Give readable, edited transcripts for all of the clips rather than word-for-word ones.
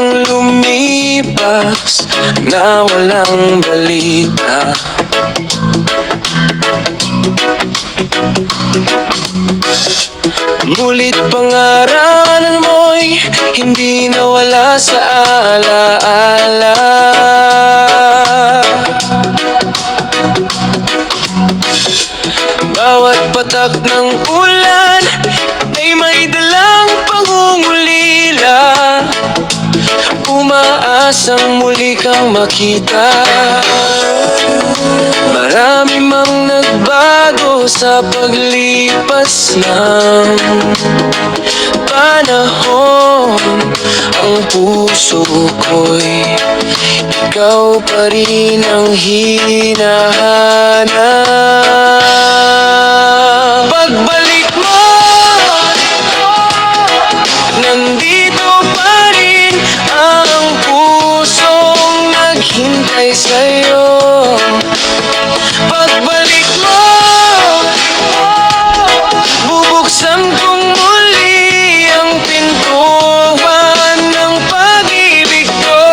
biglang lumipas na walang balita. Ngunit pangaralan mo'y hindi nawala sa alaala. Bawat patak ng ulan ay may dalang pangungulila, umaasang muli kang makita. Marami mang nagbago sa paglipas ng panahon. Ang puso ko'y ikaw pa rin ang hinahanap. Pagbalik mo, nandito pa rin ang pusong naghintay sa'yo. Pagbalik mo, bubuksan kong muli ang pintuan ng pag-ibig ko.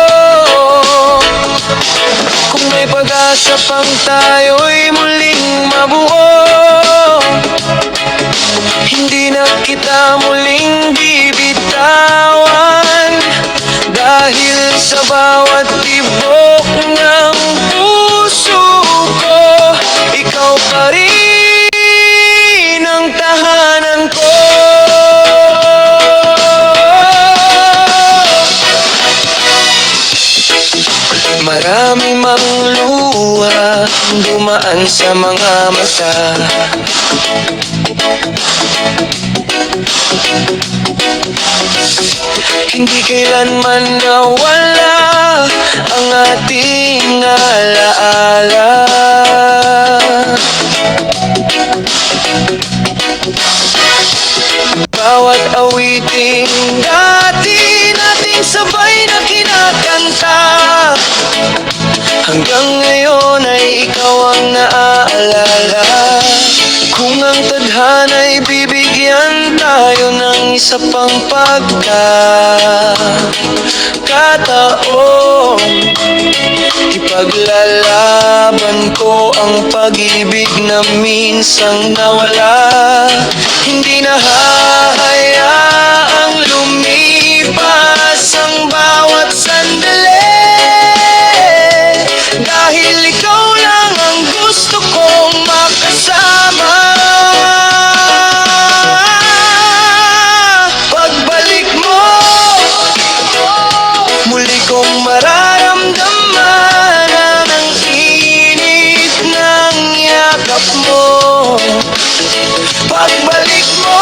Kung may pag-asa pang tayo'y muling mabuo, hindi na kita muling bibitawan. Dahil sa bawat tibok ng puso ko, ikaw pa rin ang tahanan ko. Marami mang luha dumaan sa mga mata, hindi kailanman nawala ang ating alaala. Bawat awiting dati nating sabay na kinakanta, hanggang ngayon ay ikaw ang naaalala. Kung ang tadhana'y bibigyan tayo ng isa pang pagkakataon, ipaglalaban ko ang pag-ibig na minsang nawala. Hindi na hahayaang lumipas ang bawat sandali, dahil ikaw lang ang gusto kong makasama. Pagbalik mo, muli kong mararamdaman ang init ng yakap mo. Pagbalik mo,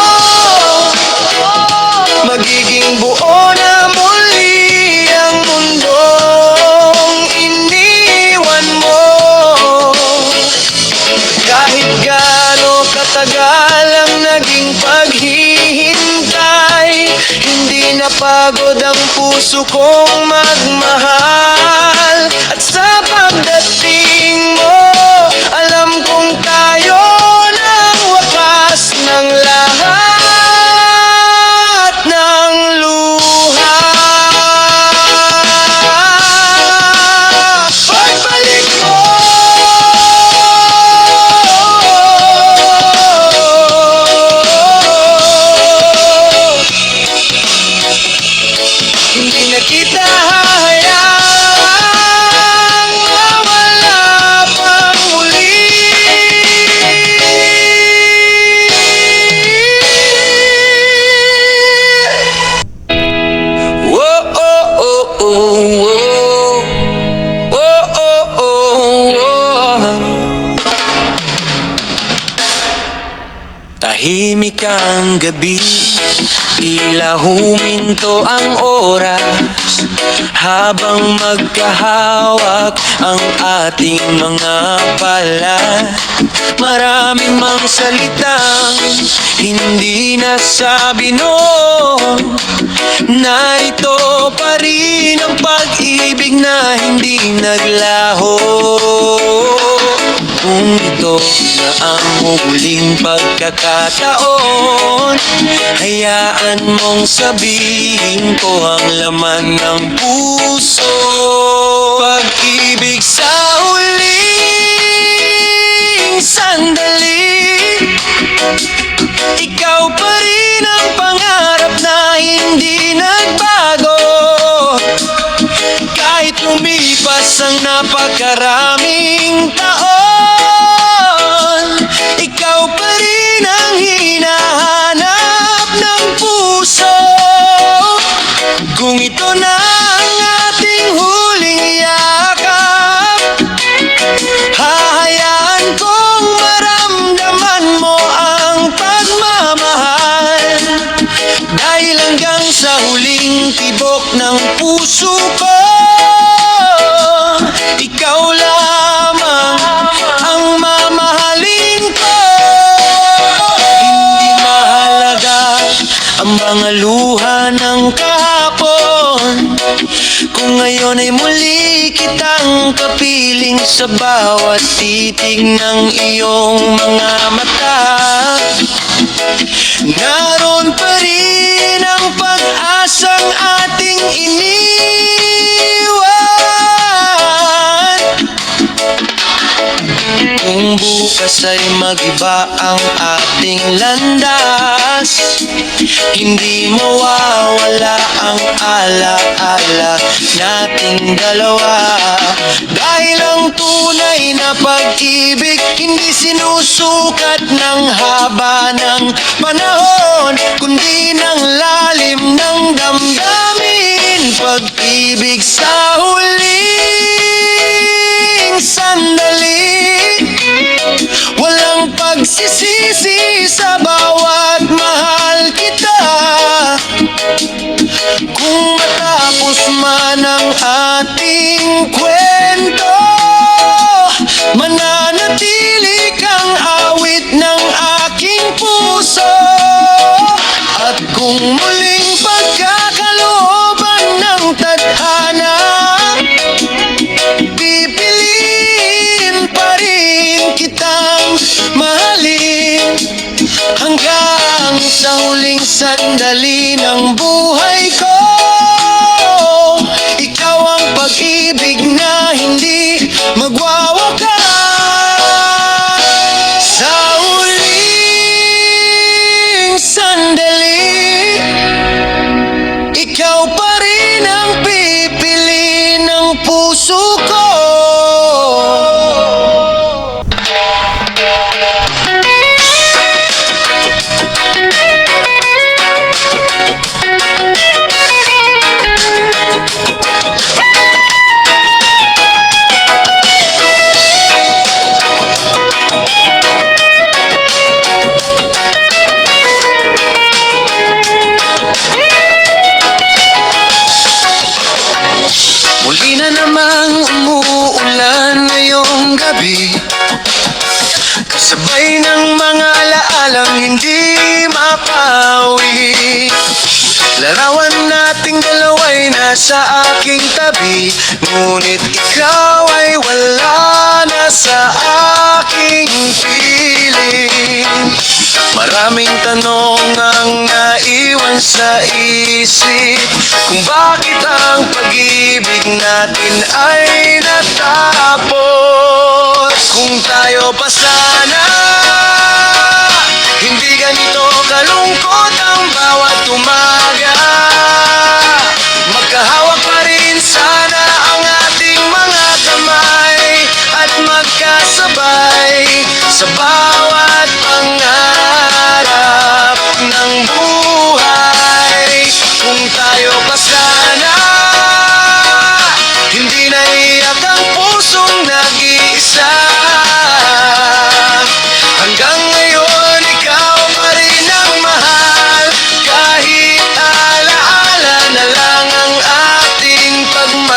magiging buo na muli ang mundong iniwan mo. Kahit gaano katagal ang naging paghihintay, hindi napagod ang puso kong magmahal. At sa pagdating mo, alam kong tayo ng wakas ng lahat ng luha. Pagbalik mo, hindi na kita hahayaang mawala pang muli. Whoa, oh, oh, oh, whoa. Whoa, oh, oh, whoa. Tahimik ang gabi, tila huminto ang oras, habang magkahawak ang ating mga palad. Marami mang salitang hindi nasabi noon, narito pa rin ang pag-ibig na hindi naglaho. Kung ito na ang huling pagkakataon, hayaan mong sabihin ko ang laman ng puso. Pag-ibig sa huling sandali, ikaw pa rin ang pangarap na hindi nagbago. Kahit lumipas ang napakaraming taon, ikaw pa rin ang hinahanap ng puso. Kung ito na ang ating huling yakap, hahayaan kong maramdaman mo ang pagmamahal. Dahil hanggang sa huling tibok ng puso ko, ikaw lamang ang mamahalin ko. Hindi mahalaga ang mga luha ng kahapon, kung ngayon ay muli kitang kapiling sa bawat titig ng iyong mga mata. Naroon pa rin ang pag-asang ating iniwan. Kung bukas ay mag-iba ang ating landas, hindi mawawala ang ala-ala nating dalawa. Dahil ang tunay na pag-ibig hindi sinusukat ng haba ng panahon, kundi ng lalim ng damdamin. Pag-ibig sa huling sandali, walang pagsisisi sa bawat mahal kita. Kung matapos man ang ating kwento, mananatili kang awit ng aking puso. At kung muling pagkakalooban ng tadhana, pipiliin pa rin kitang mahalin hanggang sa huling sandali ng buhay ko. Ikaw ang pag-ibig na hindi magwawakas. Sa huling sandali, ikaw pa rin ang pipili ng puso ko. Muli na namang umuulan ngayong gabi, kasabay ng mga alaalang hindi mapawi. Larawan nating dalawa'y nasa aking tabi, ngunit ikaw ay wala na sa aking piling. Maraming tanong ang naiwan sa isip, kung bakit ang pag-ibig natin ay natapos. Kung tayo pa sana, hindi ganito kalungkot ang bawat umaga. Magkahawak pa rin sana ang ating mga kamay at magkasabay sa bawat pangarap ng buhay. Kung tayo pa sana, hindi naiyak ang pusong nag-iisa. Hanggang ngayon, ikaw pa rin ang mahal, kahit alaala na lang ang ating pagmamahal.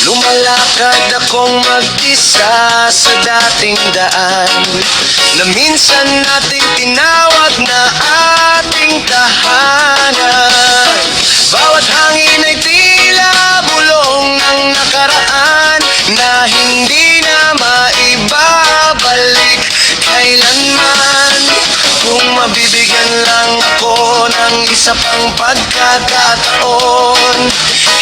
Lumalakad akong mag-isa sa dating daan, na minsan nating tinawag na ating tahanan. Bawat hangin ay tila bulong isa pang pagkakataon.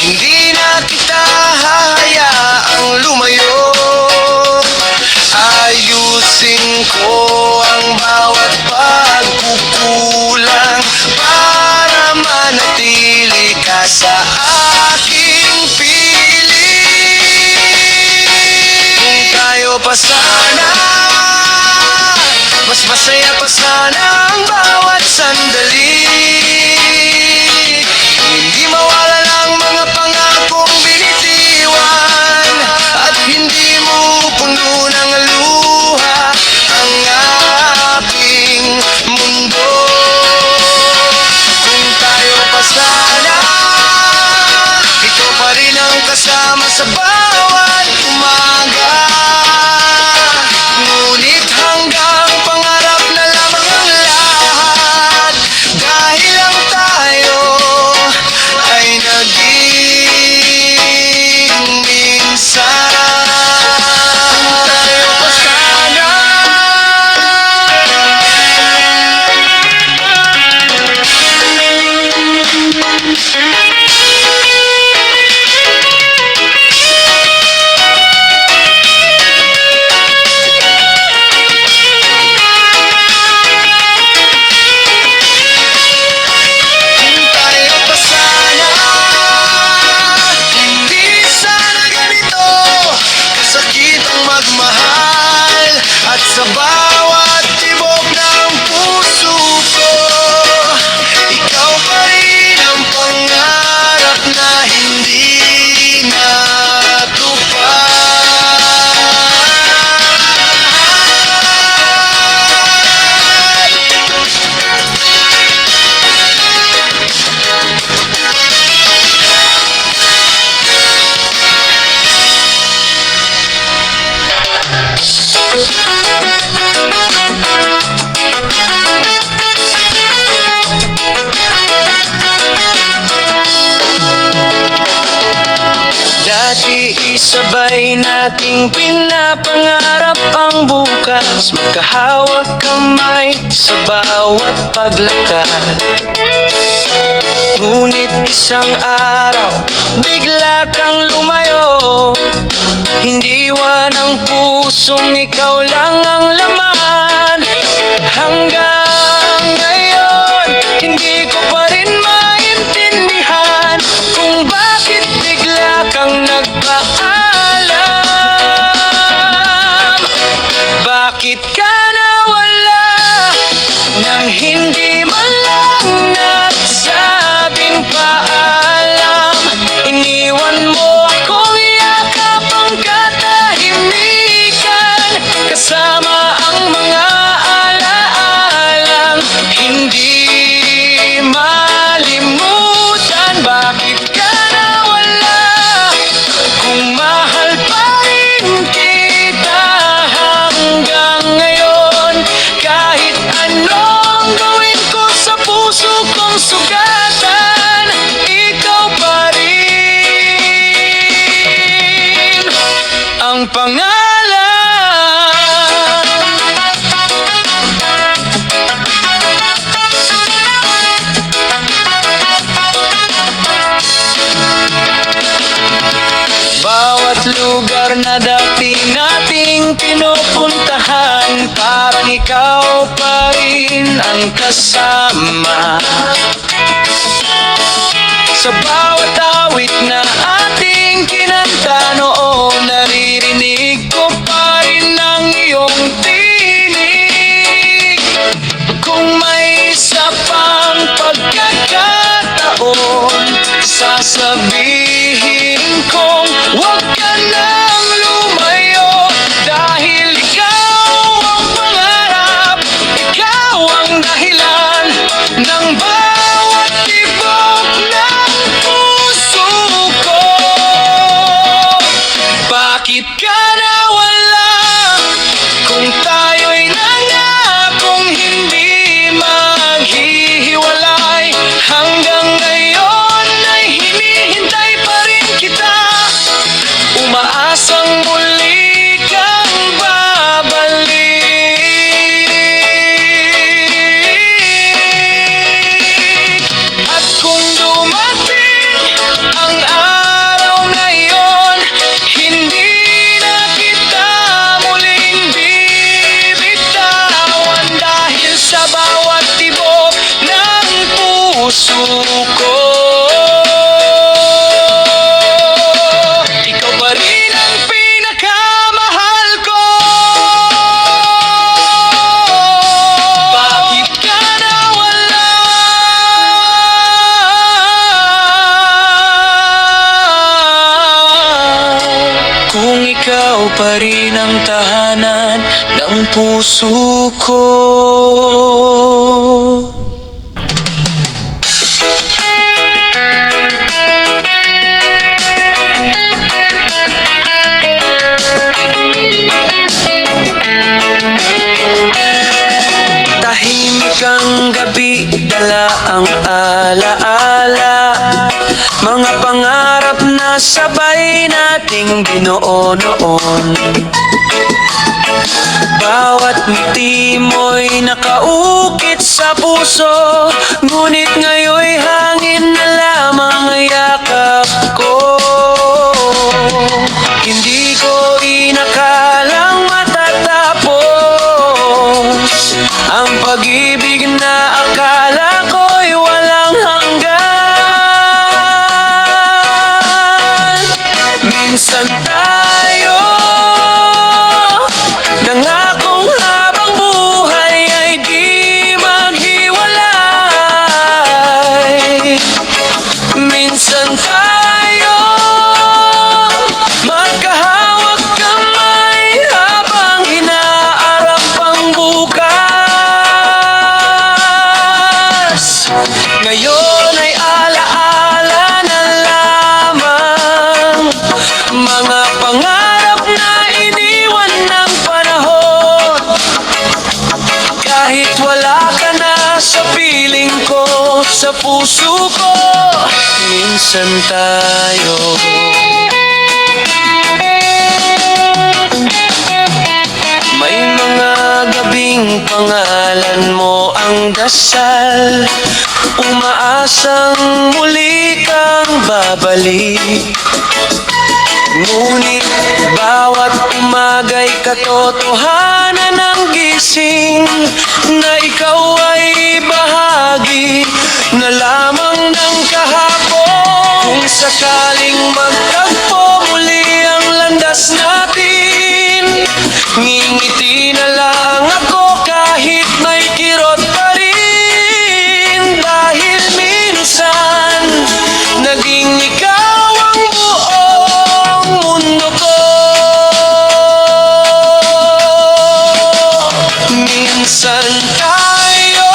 Hindi na kita hahayaang lumayo. Ayusin ko ang bawat pagkukulang para manatili ka sa aking piling. Kung tayo pa sana, mas masaya pa sana ang bawat sandali. Hindi mawala ng mga pangakong binitiwan, at hindi mo puno ng luha ang aking mundo. Kung tayo pa sana, ikaw pa rin ang kasama sa bawat umaga. Ngunit hanggang pangarap na lamang ang lahat, dahil lang tayo ay naging minsan. Tayo pa sana. Kung tayo pa sana, hindi sana ganito kasakit ang magmahal. At sa bawat tibok ng puso ko, ikaw pa rin ang pangarap na hindi natupad. Dati isabay nating pinapangarap ang bukas, magkahawag kamay sa bawat paglakad. Ngunit isang araw, bigla kang lumayo. Hindi iwan ang pusong ikaw lang ang laman. Hanggang ngayon, hindi ko pa rin maintindihan kung bakit bigla kang nagpaalam. Bakit ka nawala nang hindi man lang nagsabing paalam? Iniwan mo akong yakap ang katahimikan, kasama ang mga alaalang hindi malimutan. Bakit ka nawala kung mahal pa rin kita hanggang ngayon? Kahit anong gawin ko sa puso kong sugatan, ikaw pa rin ang pangalan. Bawat lugar na dati nating pinupuntahan, parang ikaw pa rin ang kasama. Sa bawat awit na ating kinanta noon, naririnig ko pa rin ang iyong tinig. Kung may isa pang pagkakataon, sasabihin kong huwag ka nang lumayo. Dahil ikaw ang pangarap, ikaw ang dahilan ng bawat tibok ng puso ko. pa rin ang tahanan ng puso ko. Tahimik ang gabi, dala ang alaala, mga pangarap na sabay nating binuo noon. Bawat ngiti mo'y nakaukit sa puso, ngunit ngayon'y hangin na lamang ang yakap ko. Hindi ko inakalang matatapos ang pag-ibig na akala ko'y walang hanggan. Minsan tayo nangakong habang buhay ay di maghiwalay. Minsan tayo magkahawak kamay habang hinaarap ang bukas. Ngayon ay alaala na lamang, mga pangarap na iniwan ng panahon. Kahit wala ka na sa piling ko, sa puso ko, minsan tayo. May mga gabing pangalan mo ang dasal, umaasang muli kang babalik. Ngunit bawat umaga'y katotohanan ng gising, na ikaw ay bahagi na lamang ng kahapon. Kung sakaling magtagpo muli ang landas natin, ngingiti na lang ako kahit may kirot pa rin. Dahil minsan naging ikaw ang buong mundo ko. Minsan tayo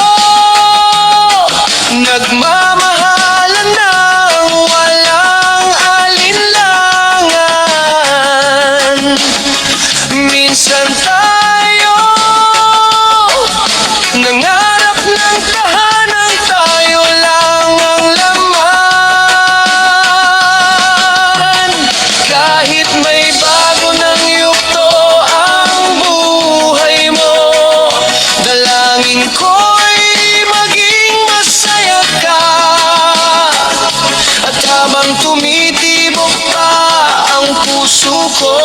nagmamahalan ng walang alinlangan. Minsan tayo nangarap ng tahanan, tayo lang ang laman. Kahit may bago ng yugto ang buhay mo, dalangin ko'y maging masaya ka. At habang tumitibok pa ang puso ko,